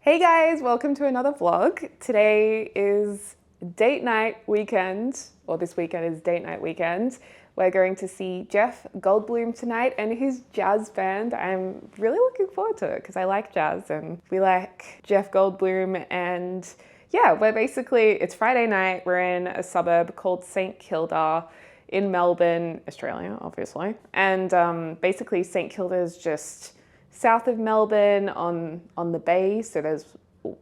Hey guys, welcome to another vlog. Today is date night weekend, or this weekend is date night weekend. We're going to see Jeff Goldblum tonight and his jazz band. I'm really looking forward to it because I like jazz and we like Jeff Goldblum. And yeah, it's Friday night. We're in a suburb called St. Kilda in Melbourne, Australia, obviously. And basically St. Kilda is just south of Melbourne on the bay, so there's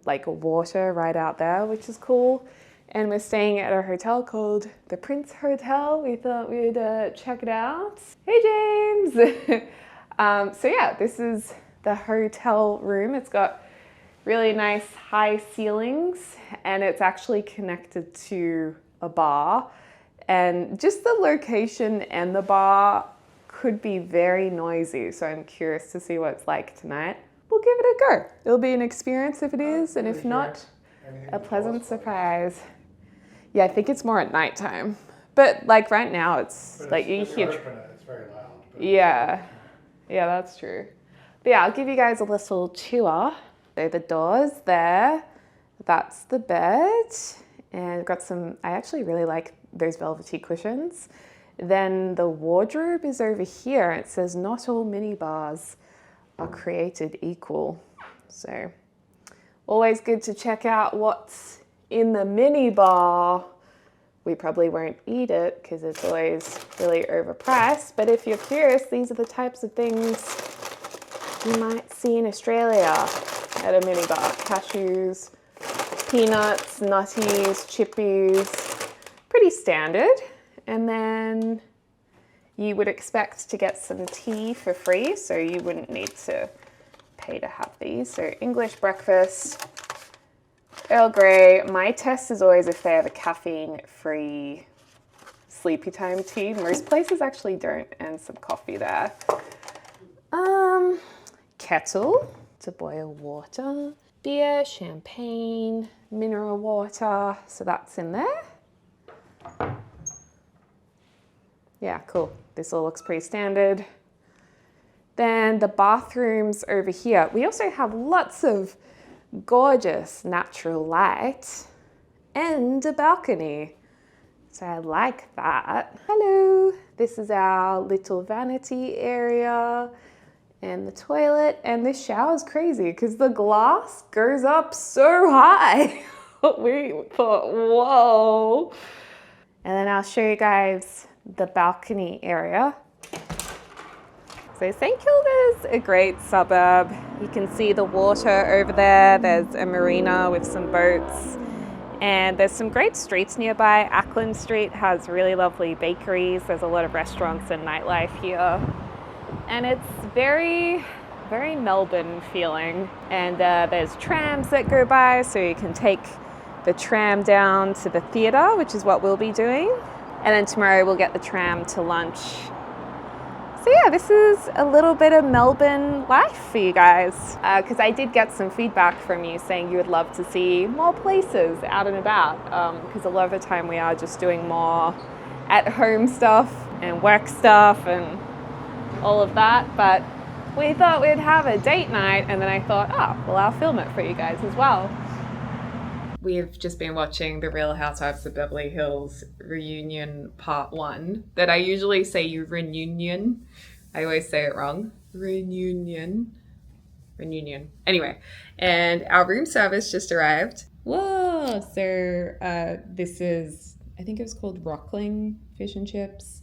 like water right out there, which is cool. And we're staying at a hotel called the Prince Hotel. We thought we'd check it out. Hey James! So yeah, this is the hotel room. It's got really nice high ceilings and it's actually connected to a bar. And just the location and the bar could be very noisy, so I'm curious to see what it's like tonight. We'll give it a go. It'll be an experience if it is, and if not, a pleasant surprise. Yeah, I think it's more at nighttime. But like right now, it's like you hear. It's very loud. Yeah, that's true. But yeah, I'll give you guys a little tour. So the door's there. That's the bed, and we've got some. I actually really like those velvety cushions. Then the wardrobe is over here. It says not all mini bars are created equal. So always good to check out what's in the mini bar. We probably won't eat it because it's always really overpriced. But if you're curious, these are the types of things you might see in Australia at a mini bar. Cashews, peanuts, nutties, chippies, pretty standard. And then you would expect to get some tea for free, so you wouldn't need to pay to have these. So English breakfast, Earl Grey. My test is always if they have a caffeine-free sleepy time tea. Most places actually don't, and some coffee there. Kettle to boil water, beer, champagne, mineral water. So that's in there. Yeah, cool. This all looks pretty standard. Then the bathrooms over here. We also have lots of gorgeous natural light and a balcony. So I like that. Hello. This is our little vanity area and the toilet. And this shower is crazy because the glass goes up so high. We thought, whoa. And then I'll show you guys the balcony area. So St. Kilda's a great suburb. You can see the water over there. There's a marina with some boats. And there's some great streets nearby. Ackland Street has really lovely bakeries. There's a lot of restaurants and nightlife here. And it's very, very Melbourne feeling. And there's trams that go by, so you can take the tram down to the theatre, which is what we'll be doing. And then tomorrow we'll get the tram to lunch. So yeah, this is a little bit of Melbourne life for you guys. Because I did get some feedback from you saying you would love to see more places out and about. Because a lot of the time we are just doing more at-home stuff and work stuff and all of that. But we thought we'd have a date night, and then I thought, well, I'll film it for you guys as well. We've just been watching The Real Housewives of Beverly Hills Reunion Part 1. That I usually say reunion. I always say it wrong. Reunion. Anyway, and our room service just arrived. Whoa! So this is, I think it was called Rockling fish and chips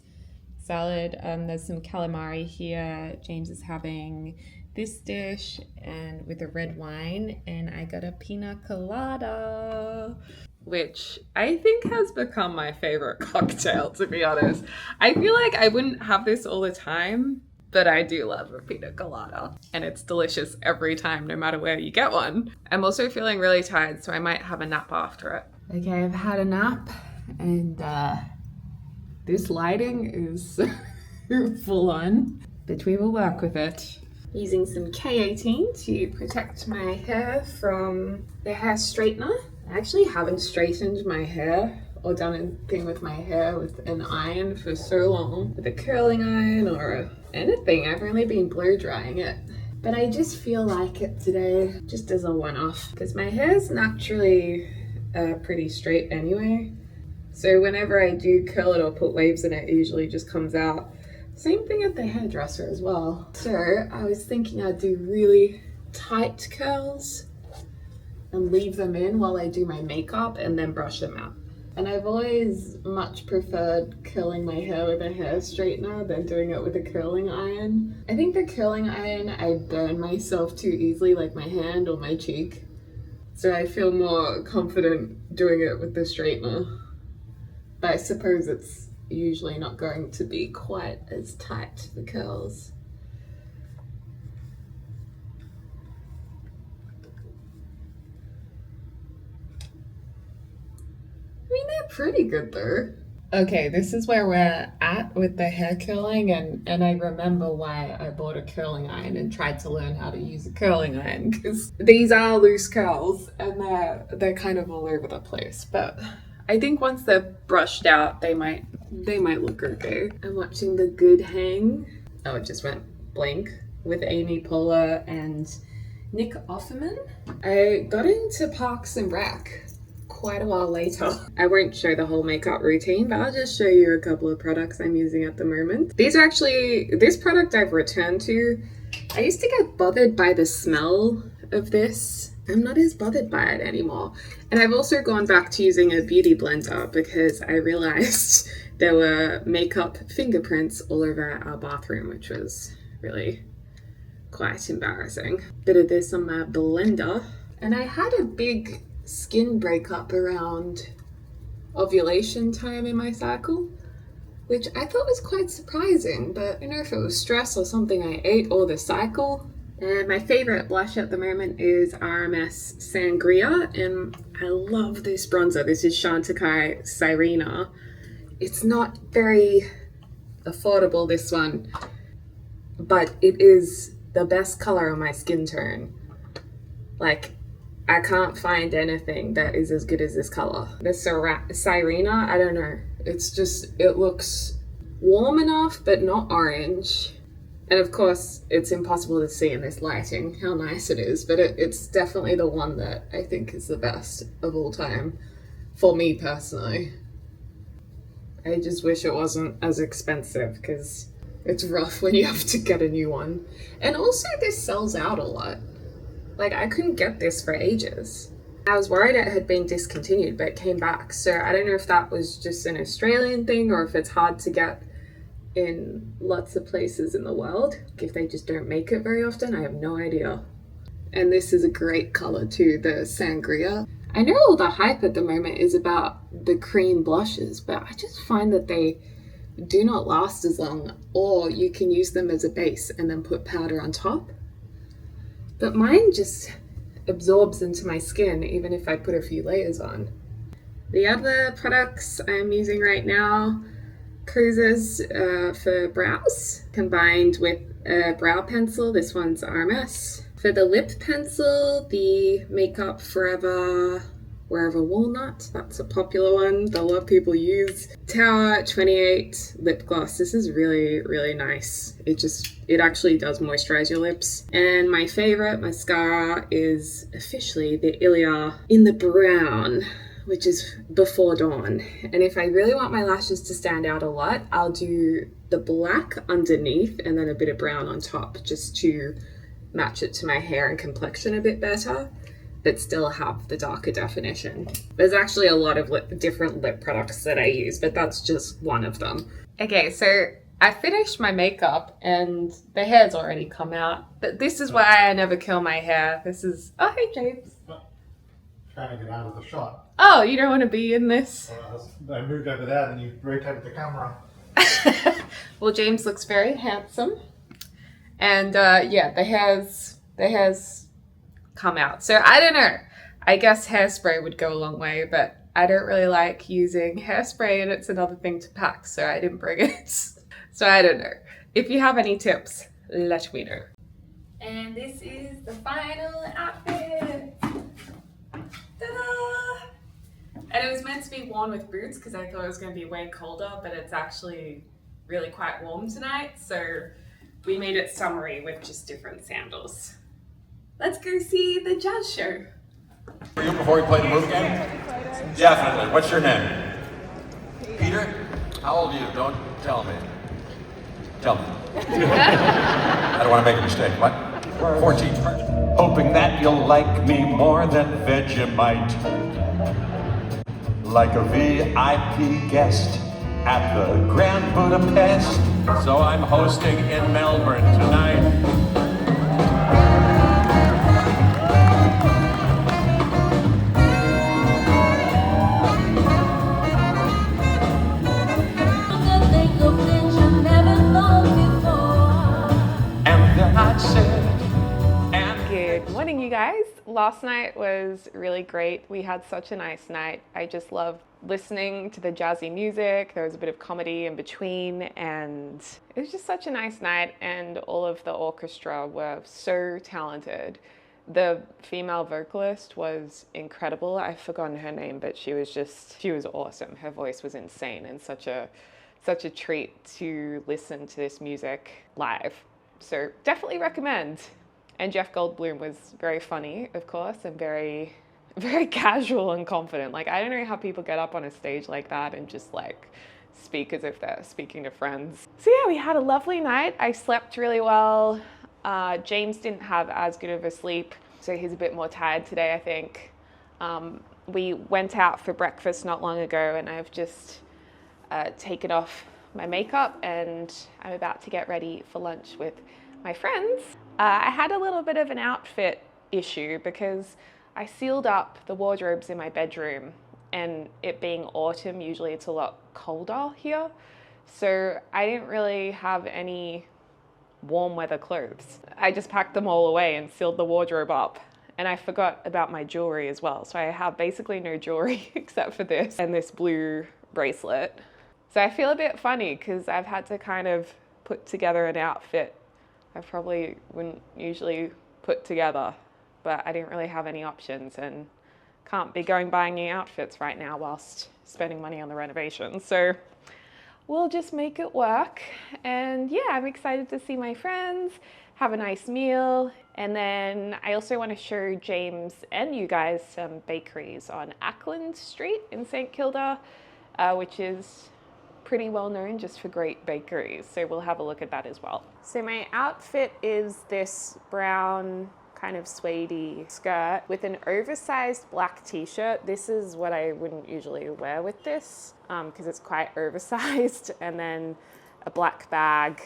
salad. There's some calamari here. James is having this dish and with a red wine, and I got a pina colada, which I think has become my favorite cocktail, to be honest. I feel like I wouldn't have this all the time, but I do love a pina colada, and it's delicious every time, no matter where you get one. I'm also feeling really tired, so I might have a nap after it. Okay, I've had a nap, and this lighting is full on, but we will work with it. Using some K18 to protect my hair from the hair straightener. I actually haven't straightened my hair or done anything with my hair with an iron for so long. With a curling iron or anything. I've only been blow drying it. But I just feel like it today, just as a one-off, because my hair's naturally pretty straight anyway. So whenever I do curl it or put waves in it, it usually just comes out. Same thing at the hairdresser as well. So I was thinking I'd do really tight curls and leave them in while I do my makeup and then brush them out. And I've always much preferred curling my hair with a hair straightener than doing it with a curling iron. I think the curling iron, I burn myself too easily, like my hand or my cheek. So I feel more confident doing it with the straightener. But I suppose it's usually not going to be quite as tight, the curls. I mean, they're pretty good though. Okay, this is where we're at with the hair curling, and I remember why I bought a curling iron and tried to learn how to use a curling iron, because these are loose curls and they're kind of all over the place. But I think once they're brushed out, they might look okay. I'm watching The Good Hang. Oh, it just went blank with Amy Poehler and Nick Offerman. I got into Parks and Rec quite a while later. I won't show the whole makeup routine, but I'll just show you a couple of products I'm using at the moment. These are actually, this product I've returned to. I used to get bothered by the smell of this. I'm not as bothered by it anymore. And I've also gone back to using a beauty blender because I realized there were makeup fingerprints all over our bathroom, which was really quite embarrassing. Bit of this on my blender. And I had a big skin breakup around ovulation time in my cycle, which I thought was quite surprising, but I don't know if it was stress or something I ate or the cycle. And my favorite blush at the moment is RMS Sangria, and I love this bronzer. This is Chantecaille Sirena. It's not very affordable, this one, but it is the best color on my skin tone. Like, I can't find anything that is as good as this color. The Sirena, I don't know. It's just, it looks warm enough, but not orange. And of course, it's impossible to see in this lighting how nice it is, but it's definitely the one that I think is the best of all time, for me personally. I just wish it wasn't as expensive, because it's rough when you have to get a new one. And also, this sells out a lot. Like, I couldn't get this for ages. I was worried it had been discontinued, but it came back. So I don't know if that was just an Australian thing or if it's hard to get in lots of places in the world. If they just don't make it very often, I have no idea. And this is a great color too, the Sangria. I know all the hype at the moment is about the cream blushes, but I just find that they do not last as long, or you can use them as a base and then put powder on top. But mine just absorbs into my skin even if I put a few layers on. The other products I'm using right now, cruisers for brows, combined with a brow pencil. This one's RMS. For the lip pencil, the Makeup Forever Wherever Walnut. That's a popular one that a lot of people use. Tower 28 lip gloss. This is really, really nice. It actually does moisturize your lips. And my favorite mascara is officially the Ilia in the brown, which is Before Dawn. And if I really want my lashes to stand out a lot, I'll do the black underneath and then a bit of brown on top, just to match it to my hair and complexion a bit better, but still have the darker definition. There's actually a lot of different lip products that I use, but that's just one of them. Okay, so I finished my makeup and the hair's already come out, but this is why I never curl my hair. This is, oh, hey James. Trying to get out of the shot. Oh, you don't want to be in this? I moved over there and you rotated the camera. Well, James looks very handsome. And yeah, the hair's come out. So I don't know. I guess hairspray would go a long way, but I don't really like using hairspray and it's another thing to pack, so I didn't bring it. So I don't know. If you have any tips, let me know. And this is the final outfit. Ta-da! And it was meant to be worn with boots because I thought it was going to be way colder, but it's actually really quite warm tonight. So We made it summery with just different sandals. Let's go see the jazz show. For you before we play the movie game? Definitely. What's your name? Peter? How old are you? Don't tell me. Tell me. I don't want to make a mistake. What? 14. Hoping that you'll like me more than Vegemite. Like a VIP guest at the Grand Budapest. So I'm hosting in Melbourne tonight. Good morning, you guys. Last night was really great. We had such a nice night. I just loved listening to the jazzy music. There was a bit of comedy in between, and it was just such a nice night, and all of the orchestra were so talented. The female vocalist was incredible. I've forgotten her name, but she was awesome. Her voice was insane, and such a treat to listen to this music live. So definitely recommend. And Jeff Goldblum was very funny, of course, and very, very casual and confident. Like, I don't know how people get up on a stage like that and just like speak as if they're speaking to friends. So yeah, we had a lovely night. I slept really well. James didn't have as good of a sleep, so he's a bit more tired today, I think. We went out for breakfast not long ago, and I've just taken off my makeup, and I'm about to get ready for lunch with my friends. I had a little bit of an outfit issue because I sealed up the wardrobes in my bedroom, and it being autumn, usually it's a lot colder here. So I didn't really have any warm weather clothes. I just packed them all away and sealed the wardrobe up. And I forgot about my jewelry as well. So I have basically no jewelry except for this and this blue bracelet. So I feel a bit funny because I've had to kind of put together an outfit I probably wouldn't usually put together, but I didn't really have any options and can't be buying new outfits right now whilst spending money on the renovation. So we'll just make it work. And yeah, I'm excited to see my friends, have a nice meal. And then I also want to show James and you guys some bakeries on Ackland Street in St. Kilda, which is pretty well known just for great bakeries. So we'll have a look at that as well. So my outfit is this brown kind of suede skirt with an oversized black t-shirt. This is what I wouldn't usually wear with this because it's quite oversized, and then a black bag,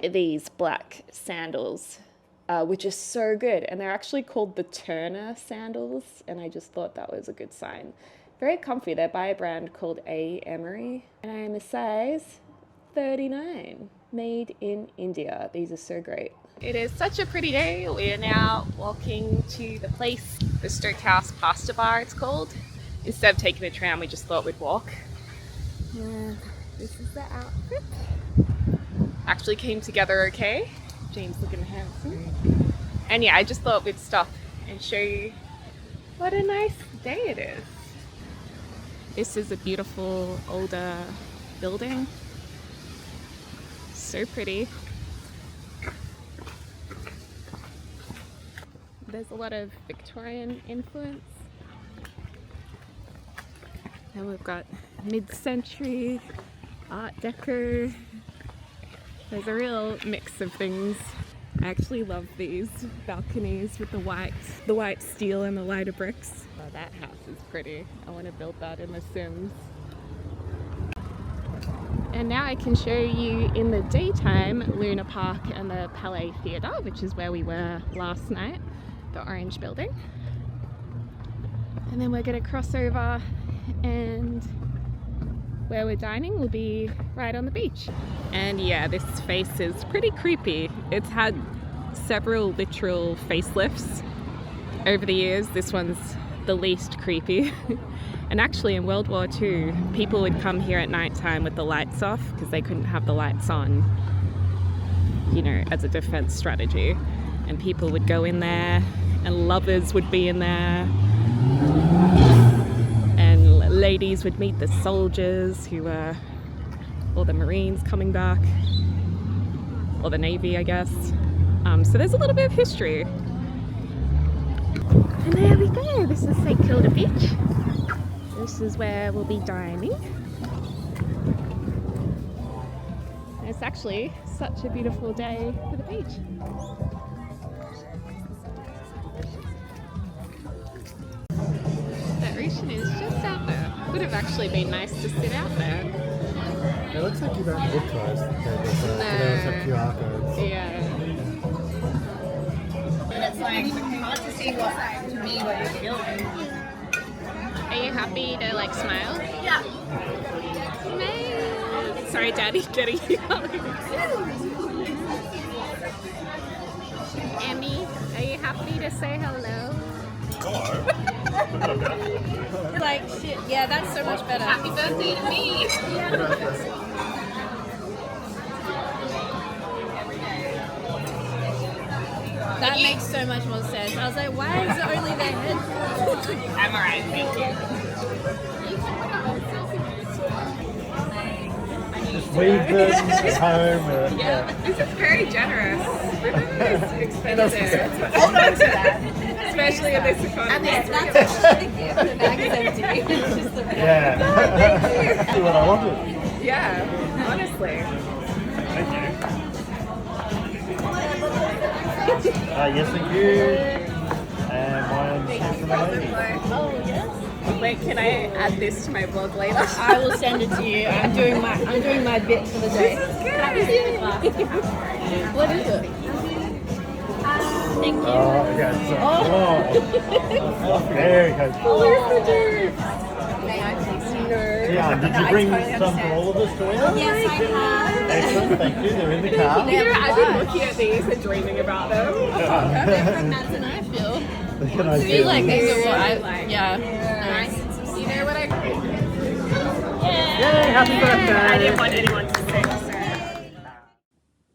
these black sandals, which are so good. And they're actually called the Turner sandals, and I just thought that was a good sign. Very comfy. They're by a brand called A. Emery, and I am a size 39, made in India. These are so great. It is such a pretty day. We are now walking to the place, the Stokehouse Pasta Bar it's called. Instead of taking a tram, we just thought we'd walk. And this is the outfit. Actually came together okay. James looking handsome. And yeah, I just thought we'd stop and show you what a nice day it is. This is a beautiful older building. So pretty. There's a lot of Victorian influence. And we've got mid-century, Art Deco. There's a real mix of things. I actually love these balconies with the white steel and the lighter bricks. Oh, that house is pretty. I want to build that in The Sims. And now I can show you in the daytime Luna Park and the Palais Theatre, which is where we were last night, the orange building. And then we're going to cross over, and where we're dining will be right on the beach. And yeah, this face is pretty creepy. It's had several literal facelifts over the years. This one's the least creepy. And actually in World War II, people would come here at night time with the lights off because they couldn't have the lights on, you know, as a defense strategy. And people would go in there, and lovers would be in there, and ladies would meet the soldiers who were, or the Marines coming back. or the Navy, I guess. So there's a little bit of history. And there we go. This is St Kilda Beach. This is where we'll be dining. And it's actually such a beautiful day for the beach. That ocean is just out there. Would have actually been nice to sit out there. It looks like you don't book those. There's a QR codes. Yeah. And it's like hard to see what to me what you're feeling. Are you happy to like smile? Yeah. Smile. Sorry, Daddy, getting you up. Emmy, are you happy to say hello? Like shit. Yeah, that's so much better. Happy birthday to me. That makes so much more sense. I was like, why is it only their head? I'm alright, thank you. Leave them at home. Yeah, this is very generous. This is expensive. Hold on to that. Especially in this economy. And that's actually the gift. The bag is empty. It's just the bag. Yeah. See what I wanted. Yeah, honestly. Thank you. Yes, thank you. And one's here for the lady. Oh yes. Wait, can I add this to my vlog later? I will send it to you. I'm doing my bit for the day. What is it? Thank you. Oh, okay. So, there you go. May I please see? Yeah, did you bring some for all of us to wear? Yes, I have. Excellent, thank you. They're in the car. You know, I've been looking at these and dreaming about them. They're from Madison, I feel. Can I I feel like these are what I like. yeah. Nice. You know what I... Yay, happy birthday! I didn't want anyone to say so.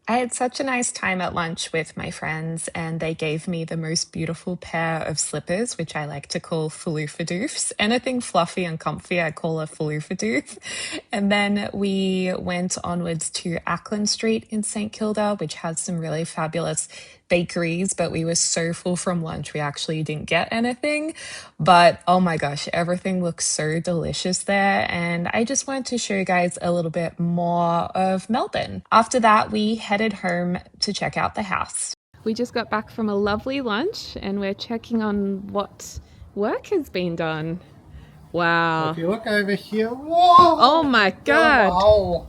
I had such a nice time at lunch with my friends, and they gave me the most beautiful pair of slippers, which I like to call faloofadoofs. Anything fluffy and comfy, I call a faloofadoof. And then we went onwards to Ackland Street in St Kilda, which has some really fabulous bakeries, but we were so full from lunch we actually didn't get anything. But oh my gosh, everything looks so delicious there, and I just wanted to show you guys a little bit more of Melbourne. After that, we headed home to check out the house. We just got back from a lovely lunch and we're checking on what work has been done. Wow. If you look over here, whoa! Oh my god, Oh,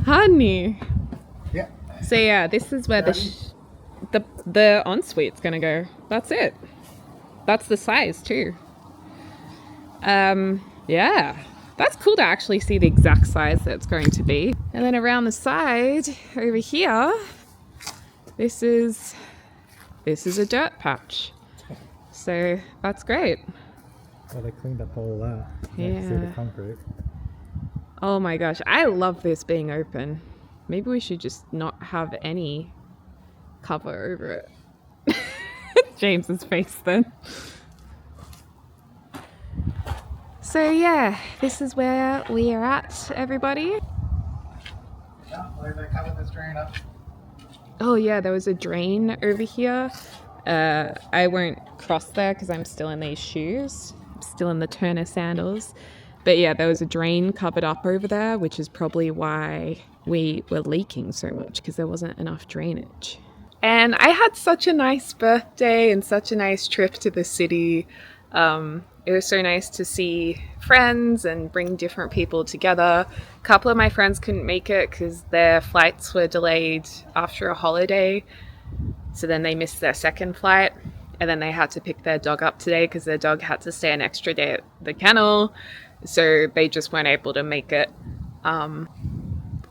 honey. yeah. So yeah, this is where the ensuite's gonna go. That's it. That's the size too. Yeah, that's cool to actually see the exact size that it's going to be. And then around the side over here, this is a dirt patch. So that's great. Well, they cleaned up all that. You can see Yeah. the concrete. Oh my gosh, I love this being open. Maybe we should just not have any cover over it. James's face then. So yeah, this is where we are at, everybody. Yeah, where they covered this drain up. Oh yeah, there was a drain over here. I won't cross there because I'm still in these shoes. I'm still in the Turner sandals. But yeah, there was a drain covered up over there, which is probably why we were leaking so much, because there wasn't enough drainage. And I had such a nice birthday and such a nice trip to the city. It was so nice to see friends and bring different people together. A couple of my friends couldn't make it because their flights were delayed after a holiday. So then they missed their second flight. And then they had to pick their dog up today because their dog had to stay an extra day at the kennel. So they just weren't able to make it,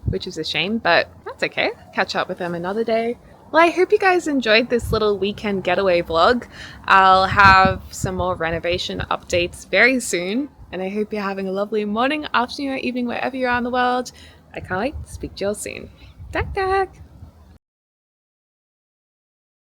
which is a shame, but that's okay. Catch up with them another day. Well, I hope you guys enjoyed this little weekend getaway vlog. I'll have some more renovation updates very soon, and I hope you're having a lovely morning, afternoon, or evening, wherever you are in the world. I can't wait to speak to you all soon. Dag dag!